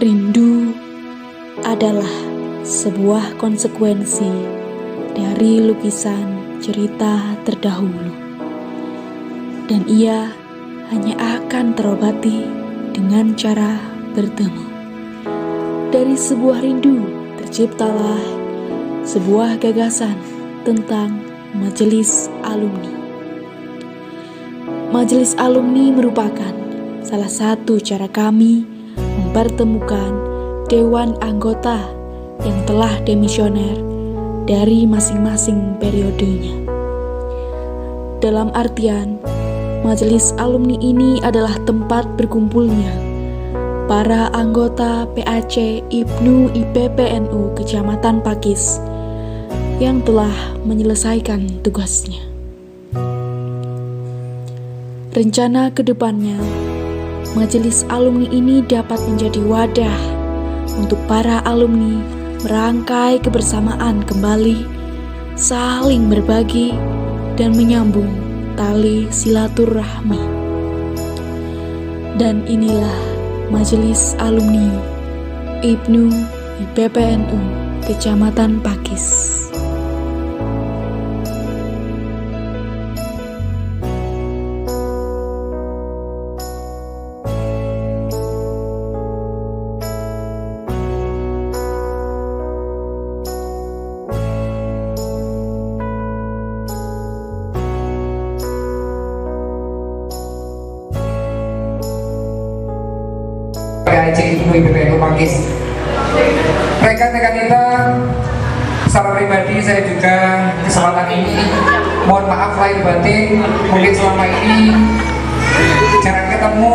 Rindu adalah sebuah konsekuensi dari lukisan cerita terdahulu, dan ia hanya akan terobati dengan cara bertemu. Dari sebuah rindu terciptalah sebuah gagasan tentang majelis alumni. Majelis alumni merupakan salah satu cara kami mempertemukan dewan anggota yang telah demisioner dari masing-masing periodenya. Dalam artian, majelis alumni ini adalah tempat berkumpulnya para anggota PAC IPNU IPPNU Kecamatan Pakis yang telah menyelesaikan tugasnya. Rencana kedepannya, majelis alumni ini dapat menjadi wadah untuk para alumni merangkai kebersamaan kembali, saling berbagi, dan menyambung tali silaturahmi. Dan inilah majelis alumni IPNU IPPNU Kecamatan Pakis. PAC IPNU IPPNU Pakis. Rekan-rekan kita, secara pribadi saya juga kesempatan ini mohon maaf lahir batin, mungkin selama ini jarang ketemu,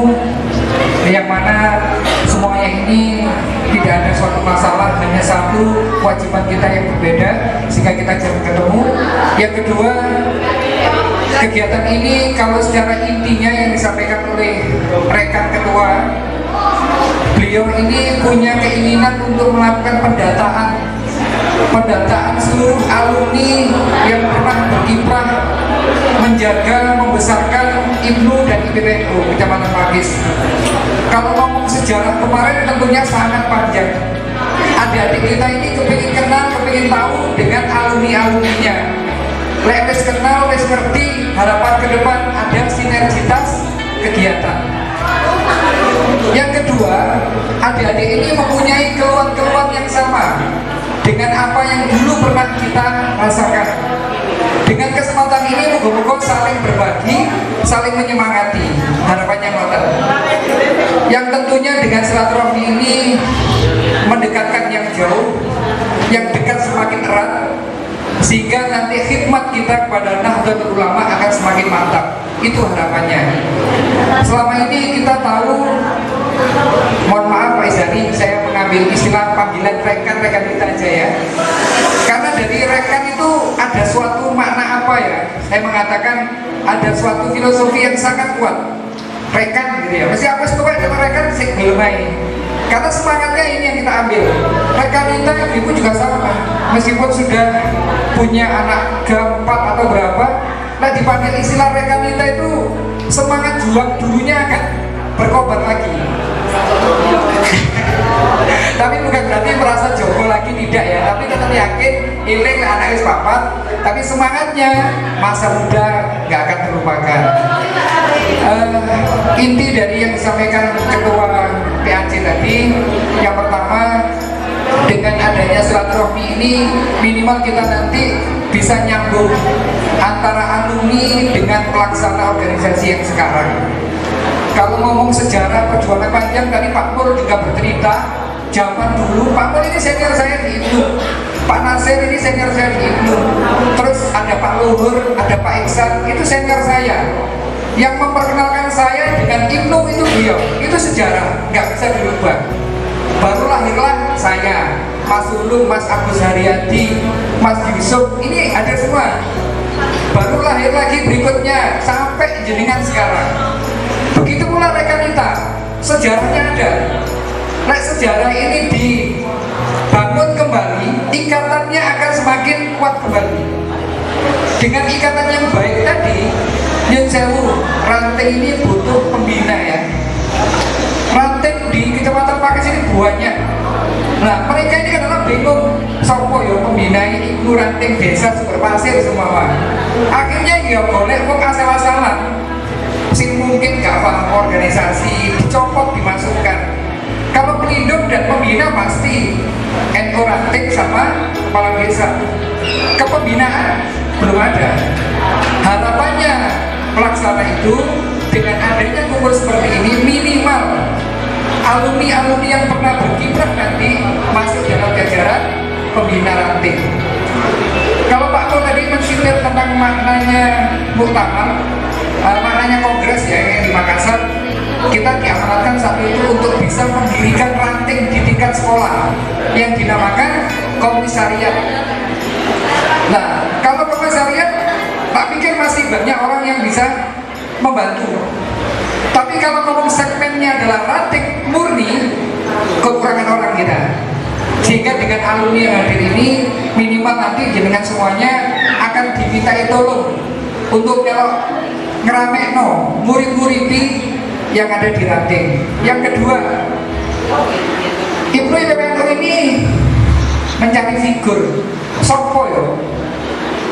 yang mana semuanya ini tidak ada suatu masalah, hanya satu kewajiban kita yang berbeda sehingga kita jarang ketemu. Yang kedua, kegiatan ini kalau secara intinya yang disampaikan oleh rekan ketua, beliau ini punya keinginan untuk melakukan pendataan seluruh alumni yang pernah berkiprah menjaga, membesarkan IPNU dan IPPNU Kecamatan Pakis. Kalau ngomong sejarah kemarin tentunya sangat panjang. Adik-adik kita ini kepingin kenal, kepingin tahu dengan alumni-alumninya. Wes kenal, wes ngerti, harapan ke depan ada sinergitas kegiatan. Yang kedua, adik-adik ini mempunyai keluhan-keluhan yang sama dengan apa yang dulu pernah kita rasakan. Dengan kesempatan ini moga-moga saling berbagi, saling menyemangati, harapannya ngoten. Yang tentunya dengan silaturahmi ini mendekatkan yang jauh, yang dekat semakin erat, sehingga nanti khidmat kita kepada Nahdlatul Ulama akan semakin mantap. Itu harapannya. Selama ini kita tahu, mohon maaf Pak Izani, saya mengambil istilah panggilan rekan-rekan kita aja ya. Karena dari rekan itu ada suatu makna apa ya? Saya mengatakan ada suatu filosofi yang sangat kuat. Rekan gitu ya. Mesti apa sih dengan rekan sih belum main. Karena semangatnya ini yang kita ambil. Rekan kita ibu juga sama. Meskipun sudah punya anak keempat atau berapa, nah dipanggil istilah rekan kita itu semangat juang dulunya akan berkobar lagi. Tapi bukan berarti merasa jogo lagi, tidak ya. Tapi kita yakin iling anak is papat, tapi semangatnya masa muda nggak akan terlupakan. Inti dari yang disampaikan ketua PAC tadi, yang pertama, dengan adanya silaturahmi ini minimal kita nanti bisa nyambung antara alumni dengan pelaksana organisasi yang sekarang. Kalau ngomong sejarah perjuangan panjang, tadi Pak Pur juga bercerita zaman dulu. Pak Pur ini senior saya di IPNU, Pak Nasir ini senior saya di IPNU, terus ada Pak Luhur, ada Pak Iksan, itu senior saya. Yang memperkenalkan saya dengan IPNU itu beliau. Itu sejarah, nggak bisa dirubah. Baru lahirlah saya, Mas Ulum, Mas Agus Haryadi, Mas Yusuf, ini ada semua. Baru lahir lagi berikutnya sampai jenengan sekarang. Begitu pula rekan kita, sejarahnya ada. Nah, sejarah ini dibangun kembali, ikatannya akan semakin kuat kembali. Dengan ikatan yang baik tadi, Nyun Sewu, ranting ini butuh pembina ya. Ranting di Kecamatan Pakis ini banyak. Nah, mereka ini kadang-kadang bingung, sopo ya pembina ini ibu ranting desa Sumber Pasir semua. Akhirnya ya boleh kok asal-asalan. Sing mungkin gak paham organisasi, dicopot, dimasukkan. Kalau pelindung dan pembina pasti NU ranting sama kepala desa. Kepembinaan belum ada. Harapannya pelaksana itu dengan adanya kumpul seperti ini minimal alumni-alumni yang pernah berkiprah nanti masuk dalam jajaran pembina ranting. Kalau Pak Ko tadi mensindir tentang maknanya muktamar, maknanya kongres ya yang di Makassar, kita diamanatkan saat itu untuk bisa mendirikan ranting di tingkat sekolah yang dinamakan komisariat. Nah, kalau komisariat, tak pikir masih banyak orang yang bisa membantu. Tapi kalau ngomong segmennya adalah ranting murni, kekurangan orang kita. Sehingga dengan alumni yang hadir ini, minimal nanti jenengan semuanya akan dimintai tolong untuk melok ngeramekno murid-muridi yang ada di ranting. Yang kedua, Ibnu IPPNU ini mencari figur sopo yo.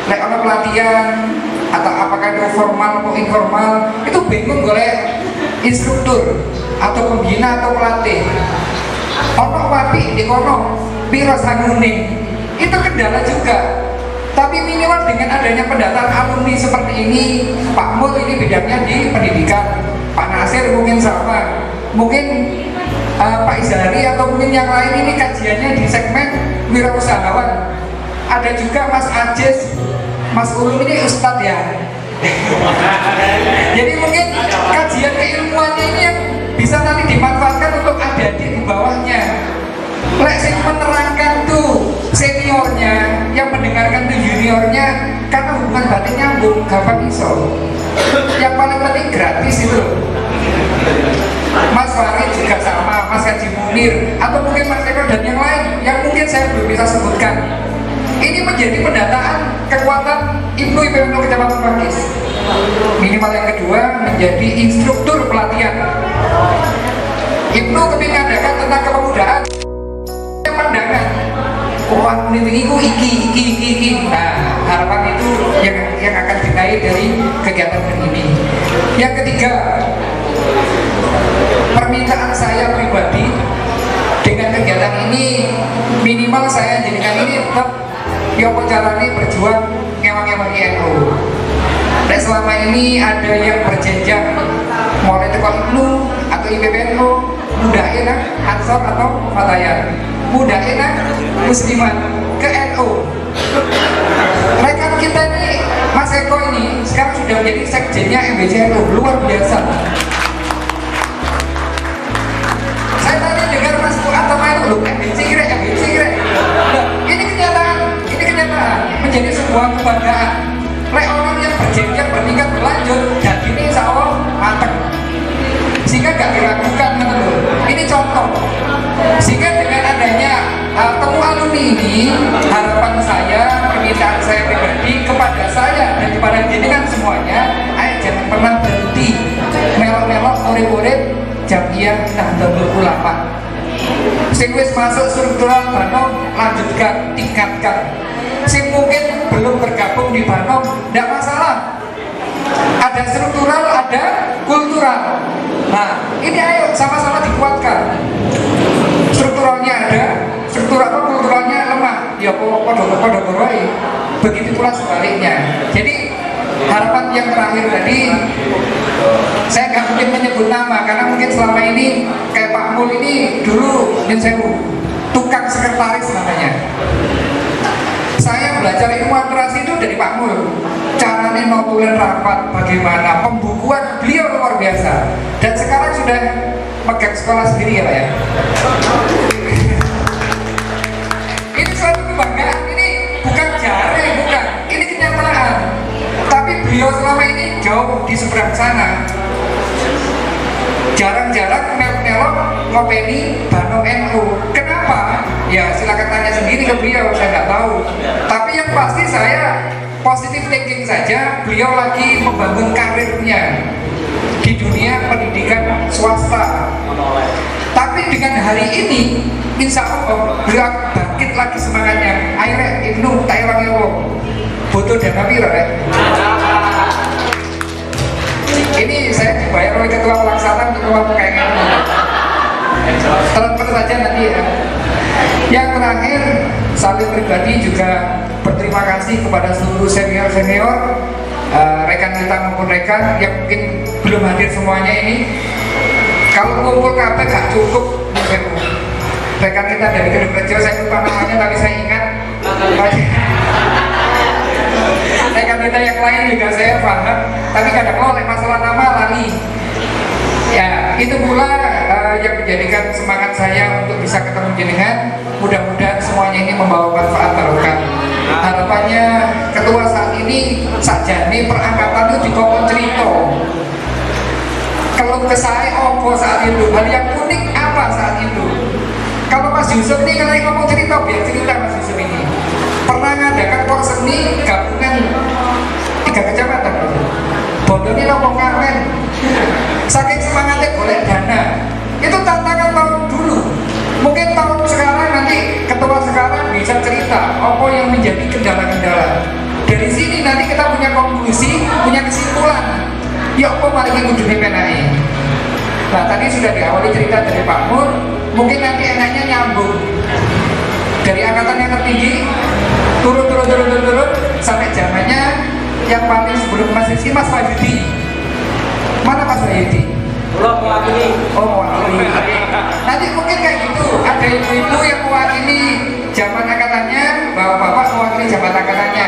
Lek ana pelatihan atau apakah itu formal atau informal, itu bingung oleh instruktur atau pembina atau pelatih. Ono wapi di kono piro sangune, itu kendala juga. Tapi minimal dengan adanya pendataan alumni seperti ini, Pak Mul ini bidangnya di pendidikan, Pak Nasir mungkin sama, mungkin Pak Izari atau mungkin yang lain ini kajiannya di segmen wirausahawan. Ada juga Mas Ajis, Mas Ulum ini ustadz ya. Jadi mungkin kajian keilmuannya ini yang bisa nanti dimanfaatkan untuk adik-adik di bawahnya. Lek sing menerangkan tuh seniornya, yang mendengarkan tuh juniornya, karena hubungan batin nyambung, gampang iso. Yang paling penting gratis itu. Mas Farid juga sama, Mas Haji Munir, atau mungkin Mas Eko dan yang lain yang mungkin saya belum bisa sebutkan. Ini menjadi pendataan kekuatan Ibnu IPPNU Kecamatan Pakis. Minimal yang kedua menjadi instruktur pelatihan. Ibnu kepingin adakan tentang kepemudaan, pandangan. Wah, ini iki. Nah, harapan itu yang akan dinaik dari kegiatan ini. Yang ketiga, permintaan saya pribadi dengan kegiatan ini minimal saya jadikan ini tetap Yoko Jalani berjuang ngewang-ngewang NU. Dan selama ini ada yang berjenjang mulai teko Ibnu atau IPPNU, Mudaina, Ansor atau Fatayan, Mudaina, Muslimat ke NU. Rekan kita ini Mas Eko ini sekarang sudah menjadi sekjennya MBCNU, luar biasa. Saya tadi dengar Mas atau main lu MBC kira. Ini kenyataan menjadi sebuah kebanggaan. Lek orang yang berjenjang bertingkat berlanjut dan ini insya Allah mateng, sehingga gak diragukan menurut. Ini contoh. Sehingga dengan adanya temu alumni ini, harapan saya, permintaan saya pribadi kepada saya dan kepada jenengan semuanya, ayo jangan pernah berhenti melok-melok urip-urip Jamiyah Nahdlatul Ulama. Sing wis masuk struktural Banom, lanjutkan, tingkatkan. Sing mungkin belum bergabung di Banom, tidak masalah. Ada struktural, ada kultural. Nah, ini ayo sama-sama dikuatkan. Strukturalnya ada, kulturalnya lemah. Ya podo-podo wae. Begitu pula sebaliknya. Jadi harapan yang terakhir tadi, saya nggak mungkin menyebut nama karena mungkin selama ini kayak Pak Mul ini dulu tukang sekretaris namanya. Saya belajar ilmu administrasi itu dari Pak Mul. Caranya notulen rapat, bagaimana pembukuan beliau luar biasa. Dan sekarang sudah pegang sekolah sendiri ya Pak ya. Ini suatu kebanggaan, ini bukan jare, bukan. Ini kenyataan. Tapi beliau selama ini jauh di seberang sana. Jarang-jarang melok ngopeni Banom NU. Kenapa? Ya silakan tanya sendiri ke beliau, saya nggak tahu. Tapi yang pasti saya positive thinking saja, beliau lagi membangun karirnya di dunia pendidikan swasta. Tapi dengan hari ini, insya Allah beliau bangkit lagi semangatnya. Akhirnya Ibnu tak ewangi wong, butuh dana piro ya. Ini saya dibayar oleh ketua pelaksana untuk ngomong kayak gini. Terus saja nanti ya. Yang terakhir, saya pribadi juga berterima kasih kepada seluruh senior-senior, rekan kita maupun rekan yang mungkin belum hadir semuanya ini. Kalau kumpul kabeh gak cukup, rekan kita dari Kedung Rejo, saya lupa namanya tapi saya ingat. Rekan kita yang lain juga saya paham, tapi kadang oleh masalah nama lali. Ya, itu pula yang menjadikan semangat saya untuk bisa ketemu jenengan. Mudah-mudahan semuanya ini membawa manfaat barokah. Harapannya ketua saat ini sakjane perangkatan itu dikongkon cerita. Kalau ke saya opo saat itu, hal yang unik apa saat itu? Kalau Mas Yusuf ini kalau ngomong cerita, biar cerita Mas Yusuf ini pernah ngadakan kok seni gabungan 3 kecamatan. Bodoh ini ngomong ngamen, saking semangatnya boleh dana. Itu tantangan tahun dulu. Mungkin tahun sekarang nanti ketua sekarang bisa cerita apa yang menjadi kendala-kendala. Dari sini nanti kita punya konklusi, punya kesimpulan. Ya apa mari ngudune penake. Nah, tadi sudah diawali cerita dari Pak Mur, mungkin nanti enaknya nyambung dari angkatan yang tertinggi turun sampai zamannya yang paling sebelum Mas Rizky, Mas Wahyudi. Mana Mas Wahyudi? Belum mewakili. Oh, mewakili. Nanti mungkin kayak gitu, ada ibu-ibu yang mewakili zaman angkatannya, bapak-bapak mewakili zaman angkatannya.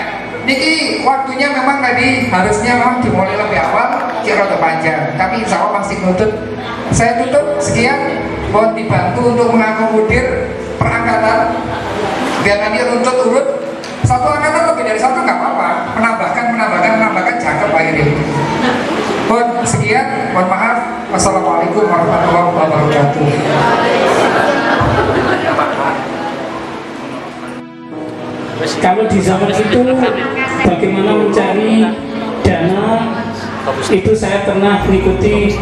Niki waktunya memang tadi harusnya memang dimulai lebih awal, kira panjang, tapi insya Allah masih nutut. Saya tutup sekian, mohon dibantu untuk mengakomodir perangkatan biar nanti runtut urut. Satu angkatan lebih dari satu nggak apa-apa, menambahkan cakep akhirnya. Mohon sekian, mohon maaf. Wassalamualaikum warahmatullahi wabarakatuh. Kalau di zaman itu bagaimana mencari dana, itu saya pernah mengikuti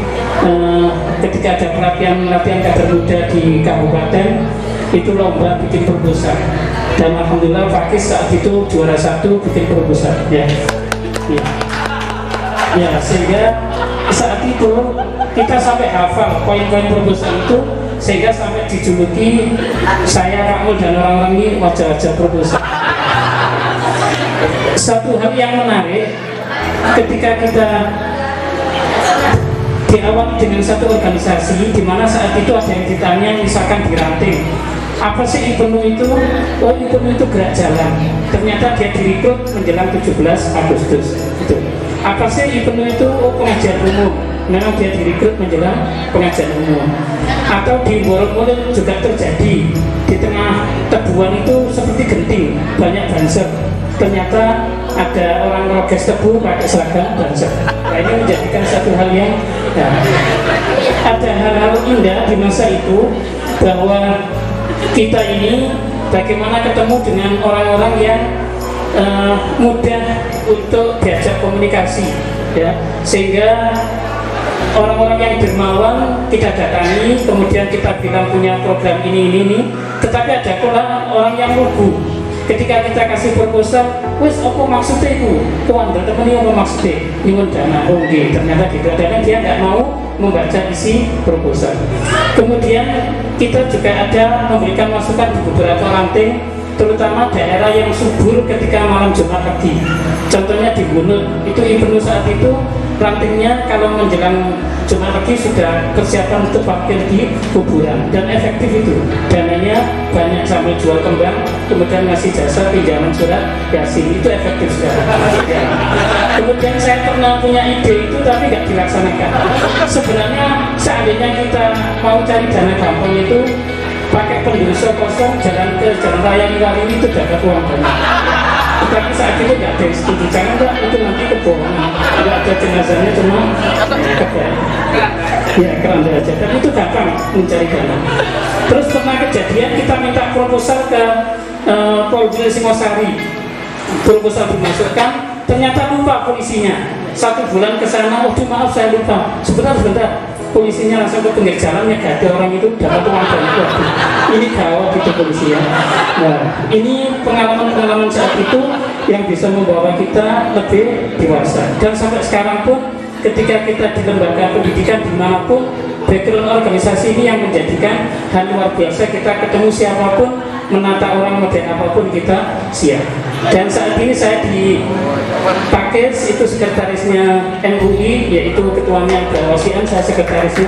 ketika ada pelatihan kader muda di kabupaten, itu lomba bikin proposal, dan alhamdulillah Fakis saat itu juara 1 bikin proposal ya. Sehingga saat itu kita sampai hafal poin-poin proposal itu, sehingga sampai dijuluki saya, Pak Mul, dan orang-orang ini wajah-wajah proposal. Satu hal yang menarik ketika kita diawali dengan satu organisasi di mana saat itu ada yang ditanya, misalkan di ranting, apa sih IPENU itu? Oh, IPENU itu gerak jalan. Ternyata dia direkrut menjelang 17 Agustus. Itu. Apa sih IPENU itu? Oh, pengajian umum. Memang dia direkrut menjelang pengajian umum. Atau di Borok-Borok juga terjadi, di tengah tebuan itu seperti genting, banyak banser. Ternyata ada orang roges tebu pakai seragam banser. Nah, ini menjadikan satu hal yang ada hal-hal indah di masa itu, bahwa kita ini bagaimana ketemu dengan orang-orang yang mudah untuk diajak komunikasi, ya, sehingga orang-orang yang dermawan kita datangi, kemudian kita bilang punya program ini, tetapi ada pula orang yang lugu. Ketika kita kasih proposal, wes apa maksudnya itu? Tuan teman-teman apa maksudnya? Nyuwun dana, ternyata gitu. Dan dia nggak mau membaca isi proposal. Kemudian kita juga ada memberikan masukan di beberapa ranting, terutama daerah yang subur ketika malam Jumat pagi. Contohnya di Bunut, itu IPENU saat itu rantingnya kalau menjelang Jumat pagi sudah persiapan untuk parkir di kuburan, dan efektif itu. Dananya banyak, sambil jual kembang, kemudian ngasih jasa pinjaman surat Yasin, itu efektif sekali. Ya. Kemudian saya pernah punya ide itu tapi nggak dilaksanakan. Sebenarnya seandainya kita mau cari dana gampang itu pakai pendosa kosong, jalan ke jalan raya Iwari itu dapat uang banyak. Tetapi saat itu nggak ada yang setuju, karena itu nanti kebohongan, nggak ada jenazahnya, cuma kebaya. Ya keranda aja, tapi itu gampang mencari dana. Terus pernah kejadian kita minta proposal ke Polres Singosari, proposal dimasukkan, ternyata lupa polisinya. 1 bulan ke sana, oh maaf saya lupa. Sebentar, polisinya langsung ke pinggir jalannya, gak ada orang itu dapat uang banyak. Ini gawat itu polisi ya. Nah, ini pengalaman-pengalaman saat itu yang bisa membawa kita lebih dewasa. Dan sampai sekarang pun ketika kita di lembaga pendidikan dimanapun, background organisasi ini yang menjadikan hal luar biasa. Kita ketemu siapapun, menata orang model apapun kita siap. Dan saat ini saya di Pakis, itu sekretarisnya MUI, yaitu ketuanya Bawasian, saya sekretarisnya.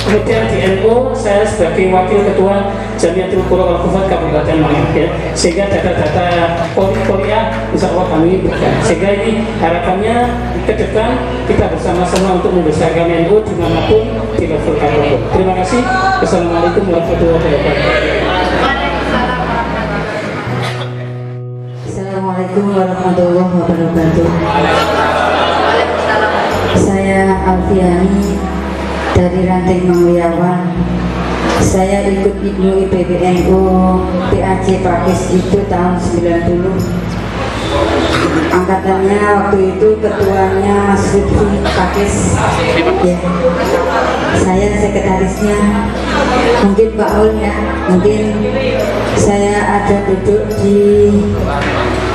Kemudian di NU saya sebagai wakil ketua Jamiatul Qura wal Hufaz Kabupaten Malang ya. Sehingga data-data kuliah insya Allah kami buka. Sehingga ini harapannya ke depan kita bersama-sama untuk membesarkan NU dimanapun di level apapun. Terima kasih. Wassalamualaikum warahmatullahi wabarakatuh. Assalamualaikum warahmatullahi wabarakatuh. Saya Alfiani dari Ranting Mangliawan. Saya ikut Ibnu IPBNU PAC Pakis itu tahun 90. Angkatannya waktu itu ketuanya Mas Lutfi Pakis ya. Saya sekretarisnya, mungkin Pak Ul ya, mungkin saya ada duduk di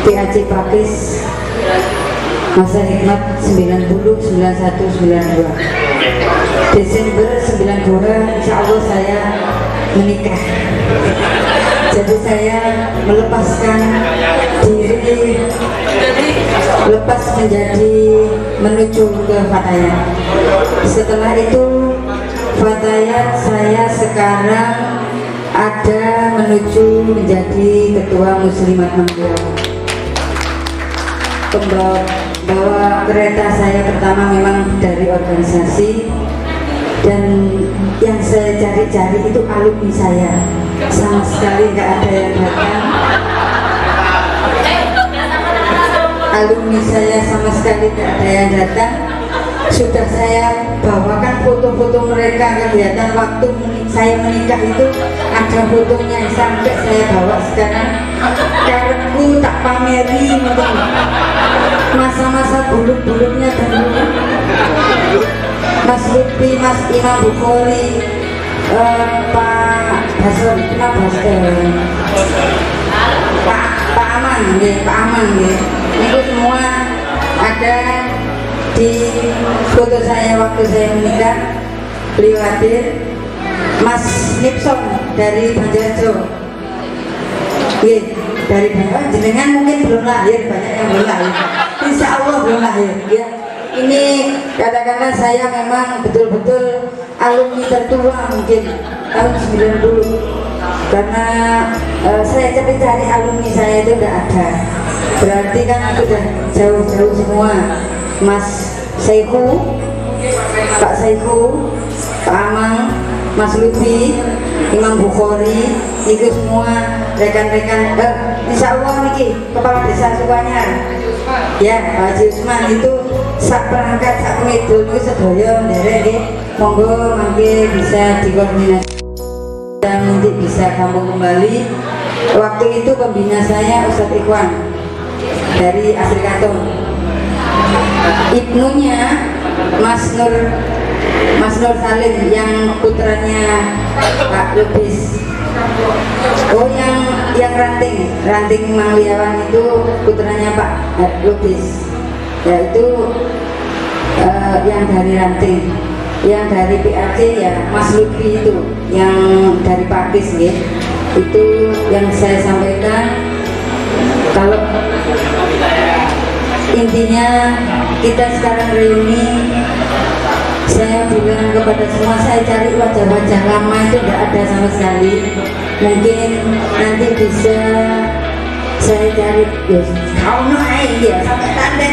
PAC Pakis masa hikmat 90, 91, 92. Desember 92 insya Allah saya menikah. Jadi saya melepaskan diri, lepas menjadi menuju ke Fatayat. Setelah itu Fatayat saya sekarang ada menuju menjadi ketua Muslimat Mangliawan. Bawa kereta saya pertama memang dari organisasi, dan yang saya cari-cari itu alumni saya. Sama sekali nggak ada yang datang. Alumni saya sama sekali nggak ada yang datang. Sudah saya bawakan foto-foto mereka, kelihatan waktu saya menikah itu ada fotonya, sampai saya bawa sekarang kartu tak pameri masa-masa buluk-buluknya dahulu. Mas Lutfi, Mas Imam Bukhari, Pak Basor, Pak Aman, Pak Aman, itu semua ada di foto saya waktu saya menikah. Beliau hadir. Mas Nipson dari Banjarjo, dari Banjarjo, jenengan mungkin belum lahir, banyak yang belum lahir. Insya Allah belum lahir ya. Ini katakanlah saya memang betul-betul alumni tertua mungkin tahun 90, karena saya cari-cari alumni saya itu tidak ada. Berarti kan sudah jauh-jauh semua. Mas Saiku, Pak Saiku, Pak Amang, Mas Lutfi, Imam Bukhari, itu semua rekan-rekan. Insya Allah niki kepala desa Sukanyar ya, Pak Haji Usman itu sak perangkat sak medul itu sedoyo nderek. Monggo mangke bisa dikoordinasi dan nanti bisa kampung kembali. Waktu itu pembina saya Ustadz Ikhwan dari Asri Katung. Ibnunya Mas Nur Salim yang putranya Pak Lubis. Oh, yang ranting Mangliawan itu putranya Pak Lubis. Yaitu yang dari ranting. Yang dari PAC ya Mas Lutfi itu, yang dari Pakis ya. Itu yang saya sampaikan. Kalau intinya kita sekarang reuni, saya bilang kepada semua, saya cari wajah-wajah lama itu tidak ada sama sekali. Mungkin nanti bisa saya cari, kau naik ya sampai tanda